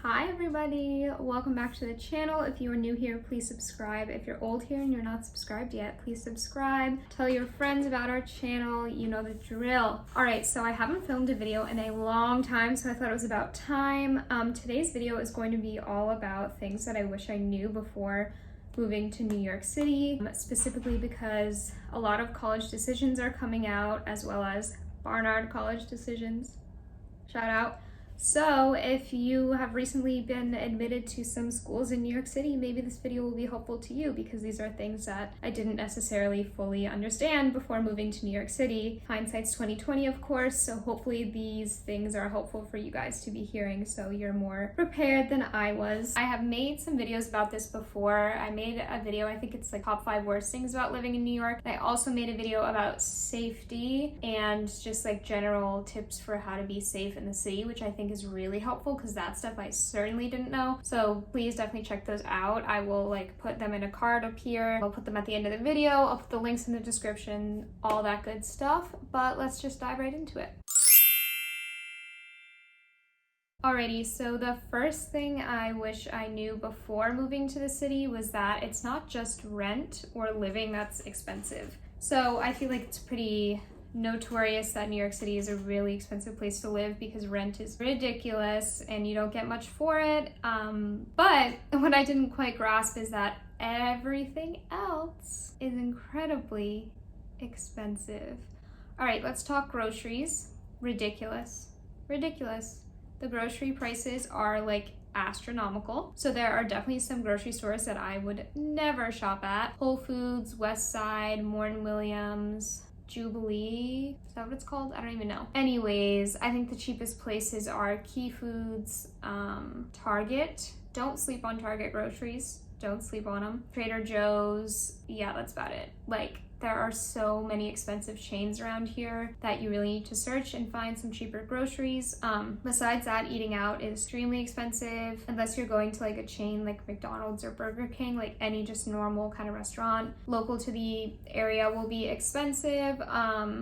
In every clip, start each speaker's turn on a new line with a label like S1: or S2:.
S1: Hi everybody, welcome back to the channel. If you are new here, please subscribe. If you're old here and you're not subscribed yet, please subscribe. Tell your friends about our channel, you know the drill. Alright, so I haven't filmed a video in a long time, so I thought it was about time. Today's video is going to be all about things that I wish I knew before moving to New York City, specifically because a lot of college decisions are coming out, as well as Barnard college decisions. Shout out. So if you have recently been admitted to some schools in New York City, maybe this video will be helpful to you because these are things that I didn't necessarily fully understand before moving to New York City. Hindsight's 2020, of course, so hopefully these things are helpful for you guys to be hearing so you're more prepared than I was. I have made some videos about this before. I made a video, I think it's like top 5 worst things about living in New York. I also made a video about safety and just like general tips for how to be safe in the city, which I think is really helpful because that stuff I certainly didn't know. So please definitely check those out. I will like put them in a card up here. I'll put them at the end of the video. I'll put the links in the description, all that good stuff. But let's just dive right into it. Alrighty, so the first thing I wish I knew before moving to the city was that it's not just rent or living that's expensive. So I feel like it's pretty notorious that New York City is a really expensive place to live because rent is ridiculous and you don't get much for it. But what I didn't quite grasp is that everything else is incredibly expensive. All right, let's talk groceries. Ridiculous. The grocery prices are like astronomical. So there are definitely some grocery stores that I would never shop at. Whole Foods, West Side, Morton Williams, Jubilee, is that what it's called? I don't even know. Anyways, I think the cheapest places are Key Foods, Target. Don't sleep on Target groceries. Don't sleep on them. Trader Joe's. Yeah, that's about it. Like, there are so many expensive chains around here that you really need to search and find some cheaper groceries. Besides that, eating out is extremely expensive unless you're going to like a chain like McDonald's or Burger King, like any just normal kind of restaurant. Local to the area will be expensive.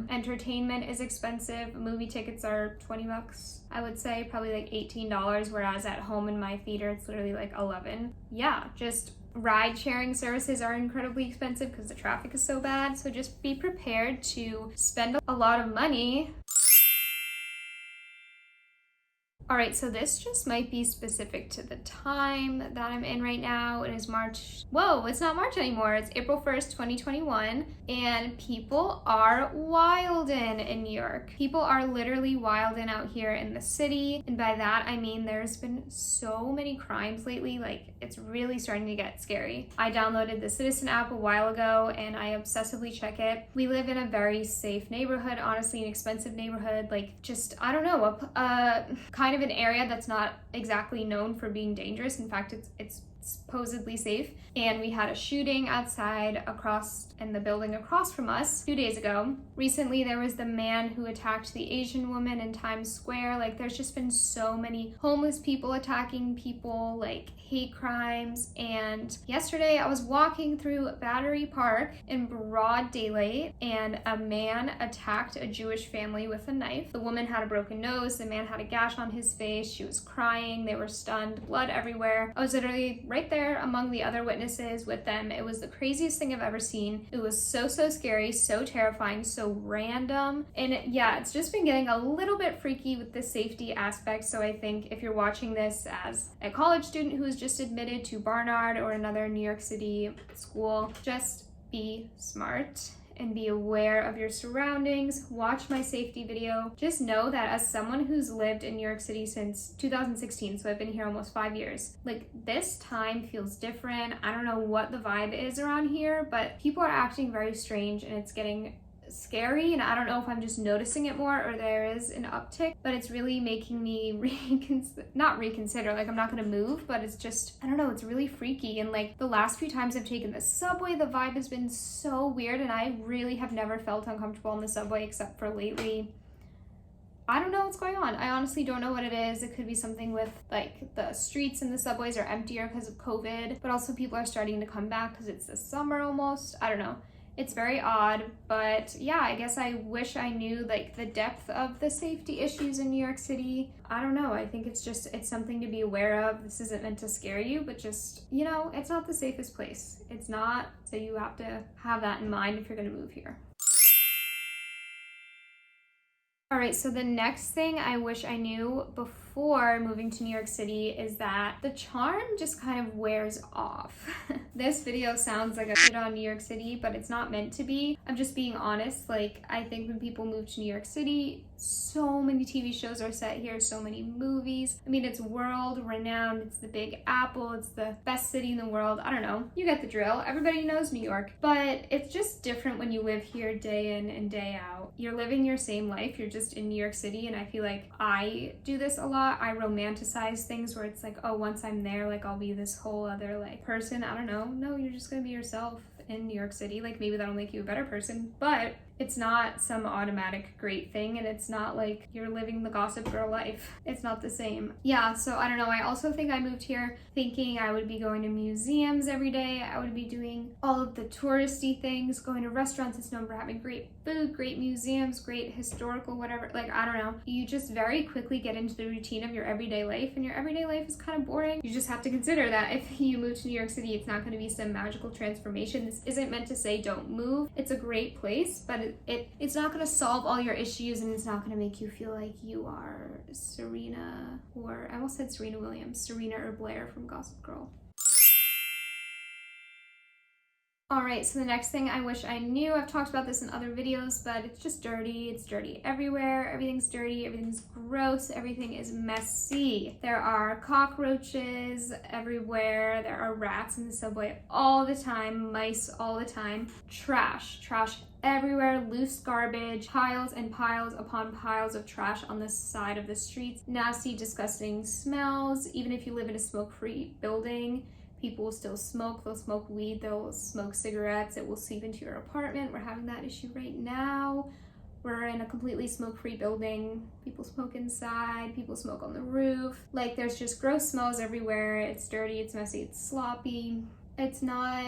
S1: Entertainment is expensive. Movie tickets are 20 bucks. I would say probably like $18, whereas at home in my theater, it's literally like 11. Yeah, just ride-sharing services are incredibly expensive because the traffic is so bad, so just be prepared to spend a lot of money. Alright, so this just might be specific to the time that I'm in right now. It is March. Whoa, it's not March anymore. It's April 1st, 2021, and people are wildin' in New York. People are literally wildin' out here in the city, and by that I mean there's been so many crimes lately, like it's really starting to get scary. I downloaded the Citizen app a while ago, and I obsessively check it. We live in a very safe neighborhood, honestly an expensive neighborhood, like just, I don't know, kind of an area that's not exactly known for being dangerous. In fact, it's supposedly safe. And we had a shooting outside in the building across from us 2 days ago. Recently, there was the man who attacked the Asian woman in Times Square. Like, there's just been so many homeless people attacking people, like hate crimes. And yesterday I was walking through Battery Park in broad daylight and a man attacked a Jewish family with a knife. The woman had a broken nose, the man had a gash on his face, she was crying, they were stunned, blood everywhere. I was literally right there among the other witnesses with them. It was the craziest thing I've ever seen. It was so scary, so terrifying, so random. And yeah, it's just been getting a little bit freaky with the safety aspect. So I think if you're watching this as a college student who's just admitted to Barnard or another New York City school, just be smart and be aware of your surroundings. Watch my safety video. Just know that as someone who's lived in New York City since 2016, so I've been here almost 5 years, like this time feels different. I don't know what the vibe is around here, but people are acting very strange and it's getting scary, and I don't know if I'm just noticing it more or there is an uptick, but it's really making me not reconsider, like I'm not gonna move, but it's just, I don't know, it's really freaky. And like the last few times I've taken the subway, the vibe has been so weird, and I really have never felt uncomfortable on the subway except for lately. I don't know what's going on. I honestly don't know what it is. It could be something with like the streets and the subways are emptier because of COVID, but also people are starting to come back because it's the summer almost. I don't know. It's very odd, but yeah, I guess I wish I knew like the depth of the safety issues in New York City. I don't know. I think it's something to be aware of. This isn't meant to scare you, but just, you know, it's not the safest place. It's not. So you have to have that in mind if you're going to move here. All right, so the next thing I wish I knew before moving to New York City is that the charm just kind of wears off. This video sounds like a shit on New York City, but it's not meant to be. I'm just being honest. Like, I think when people move to New York City, so many TV shows are set here, so many movies. I mean, it's world renowned. It's the Big Apple. It's the best city in the world. I don't know. You get the drill. Everybody knows New York, but it's just different when you live here day in and day out. You're living your same life. You're just in New York City, and I feel like I do this a lot. I romanticize things where it's like, oh, once I'm there, like I'll be this whole other like person. I don't know. No, you're just gonna be yourself in New York City. Like maybe that'll make you a better person, but it's not some automatic great thing, and it's not like you're living the Gossip Girl life. It's not the same. Yeah, so I don't know. I also think I moved here thinking I would be going to museums every day. I would be doing all of the touristy things, going to restaurants that's known for having great food, great museums, great historical whatever. Like, I don't know. You just very quickly get into the routine of your everyday life, and your everyday life is kind of boring. You just have to consider that if you move to New York City, it's not going to be some magical transformation. This isn't meant to say don't move. It's a great place, but it's not going to solve all your issues, and it's not going to make you feel like you are Serena, or I almost said Serena Williams, Serena or Blair from Gossip Girl. All right, so the next thing I wish I knew, I've talked about this in other videos, but it's just dirty. It's dirty everywhere. Everything's dirty. Everything's gross. Everything is messy. There are cockroaches everywhere. There are rats in the subway all the time. Mice all the time. Trash everywhere, loose garbage, piles and piles upon piles of trash on the side of the streets. Nasty, disgusting smells. Even if you live in a smoke-free building, people will still smoke. They'll smoke weed, they'll smoke cigarettes. It will seep into your apartment. We're having that issue right now. We're in a completely smoke-free building. People smoke inside, people smoke on the roof. Like, there's just gross smells everywhere. It's dirty, it's messy, it's sloppy. It's not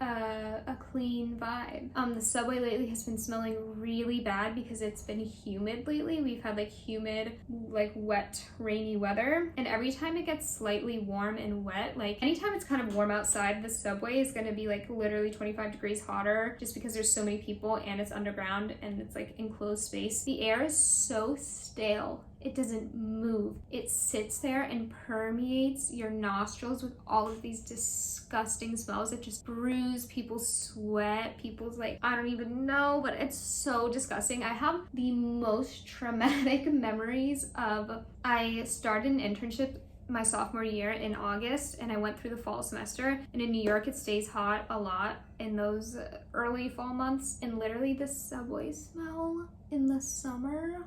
S1: a clean vibe. The subway lately has been smelling really bad because it's been humid lately. We've had like humid, like wet, rainy weather. And every time it gets slightly warm and wet, like anytime it's kind of warm outside, the subway is gonna be like literally 25 degrees hotter just because there's so many people and it's underground and it's like enclosed space. The air is so stale. It doesn't move. It sits there and permeates your nostrils with all of these disgusting smells that just bruise people's sweat, people's like, I don't even know, but it's so disgusting. I have the most traumatic memories of, I started an internship my sophomore year in August, and I went through the fall semester, and in New York it stays hot a lot in those early fall months, and literally the subway smell in the summer,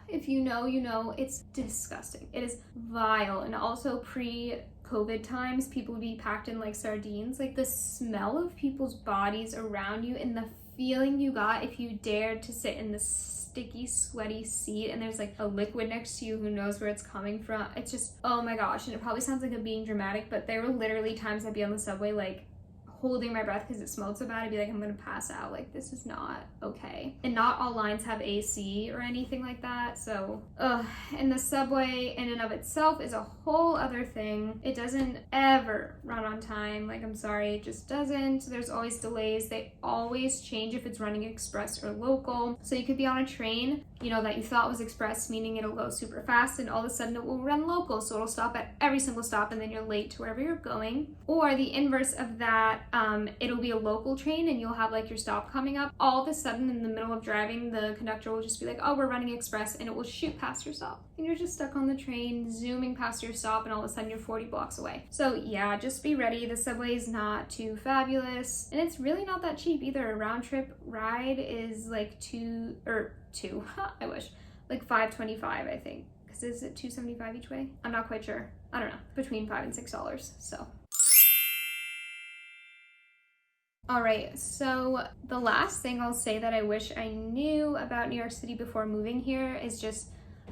S1: if you know, you know, it's disgusting. It is vile. And also pre-COVID times, people would be packed in like sardines. Like the smell of people's bodies around you and the feeling you got if you dared to sit in the sticky, sweaty seat and there's like a liquid next to you, who knows where it's coming from. It's just, oh my gosh. And it probably sounds like I'm being dramatic, but there were literally times I'd be on the subway like holding my breath because it smelled so bad. I'd be like, I'm gonna pass out. Like, this is not okay. And not all lines have AC or anything like that. So, and the subway in and of itself is a whole other thing. It doesn't ever run on time. Like, I'm sorry, it just doesn't. There's always delays. They always change if it's running express or local. So you could be on a train, you know, that you thought was express, meaning it'll go super fast, and all of a sudden it will run local. So it'll stop at every single stop and then you're late to wherever you're going. Or the inverse of that, it'll be a local train and you'll have like your stop coming up. All of a sudden in the middle of driving, the conductor will just be like, oh, we're running express, and it will shoot past your stop. And you're just stuck on the train, zooming past your stop, and all of a sudden you're 40 blocks away. So yeah, just be ready. The subway is not too fabulous, and it's really not that cheap either. A round trip ride is like I wish, like $5.25, I think. Because is it $2.75 each way? I'm not quite sure. I don't know. Between $5 and $6. So. All right, so the last thing I'll say that I wish I knew about New York City before moving here is just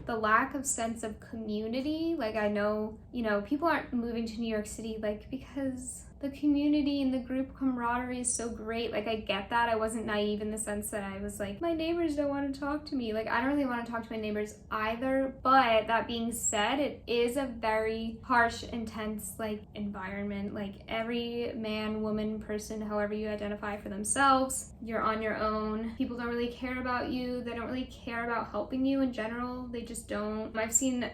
S1: the lack of sense of community. Like, I know, you know, people aren't moving to New York City like because the community and the group camaraderie is so great. Like, I get that. I wasn't naive in the sense that I was like, my neighbors don't want to talk to me. Like, I don't really want to talk to my neighbors either. But that being said, it is a very harsh, intense, like, environment. Like, every man, woman, person, however you identify for themselves, you're on your own. People don't really care about you. They don't really care about helping you in general. They just don't. I've seen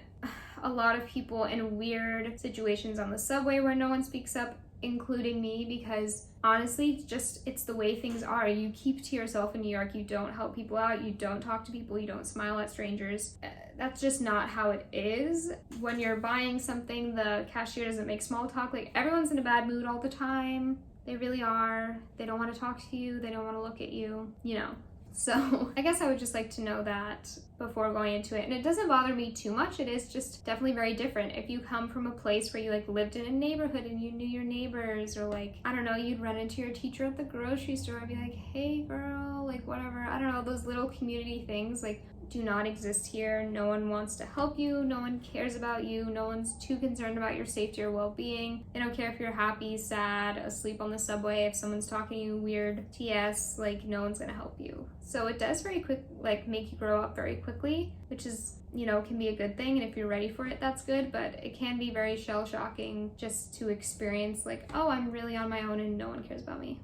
S1: a lot of people in weird situations on the subway where no one speaks up, including me, because honestly, it's the way things are. You keep to yourself in New York. You don't help people out. You don't talk to people. You don't smile at strangers. That's just not how it is. When you're buying something, the cashier doesn't make small talk. Like, everyone's in a bad mood all the time. They really are. They don't want to talk to you. They don't want to look at you, you know. So I guess I would just like to know that before going into it. And it doesn't bother me too much. It is just definitely very different. If you come from a place where you like lived in a neighborhood and you knew your neighbors, or like, I don't know, you'd run into your teacher at the grocery store and be like, hey girl, like whatever. I don't know, those little community things like do not exist here. No one wants to help you. No one cares about you. No one's too concerned about your safety or well-being. They don't care if you're happy, sad, asleep on the subway. If someone's talking to you weird, TS, like no one's gonna help you. So it does very quick, like make you grow up very quickly, which is, you know, can be a good thing. And if you're ready for it, that's good. But it can be very shell-shocking just to experience like, oh, I'm really on my own and no one cares about me.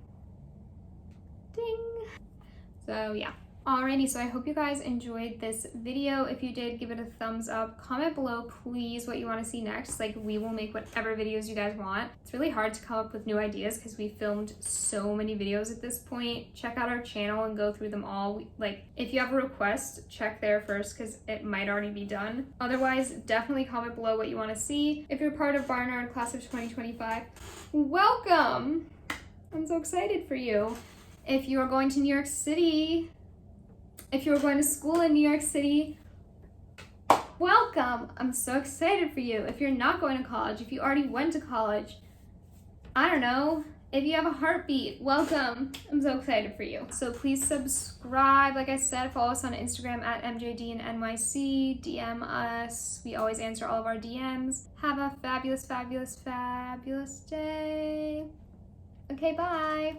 S1: Ding. So yeah. Alrighty, so I hope you guys enjoyed this video. If you did, give it a thumbs up. Comment below, please, what you want to see next. Like, we will make whatever videos you guys want. It's really hard to come up with new ideas because we filmed so many videos at this point. Check out our channel and go through them all. Like, if you have a request, check there first because it might already be done. Otherwise, definitely comment below what you want to see. If you're part of Barnard Class of 2025, welcome! I'm so excited for you. If you are going to New York City, if you're going to school in New York City, welcome! I'm so excited for you. If you're not going to college, if you already went to college, I don't know, if you have a heartbeat, welcome. I'm so excited for you. So please subscribe. Like I said, follow us on Instagram at MJD and NYC. DM us. We always answer all of our DMs. Have a fabulous, fabulous, fabulous day. Okay, bye.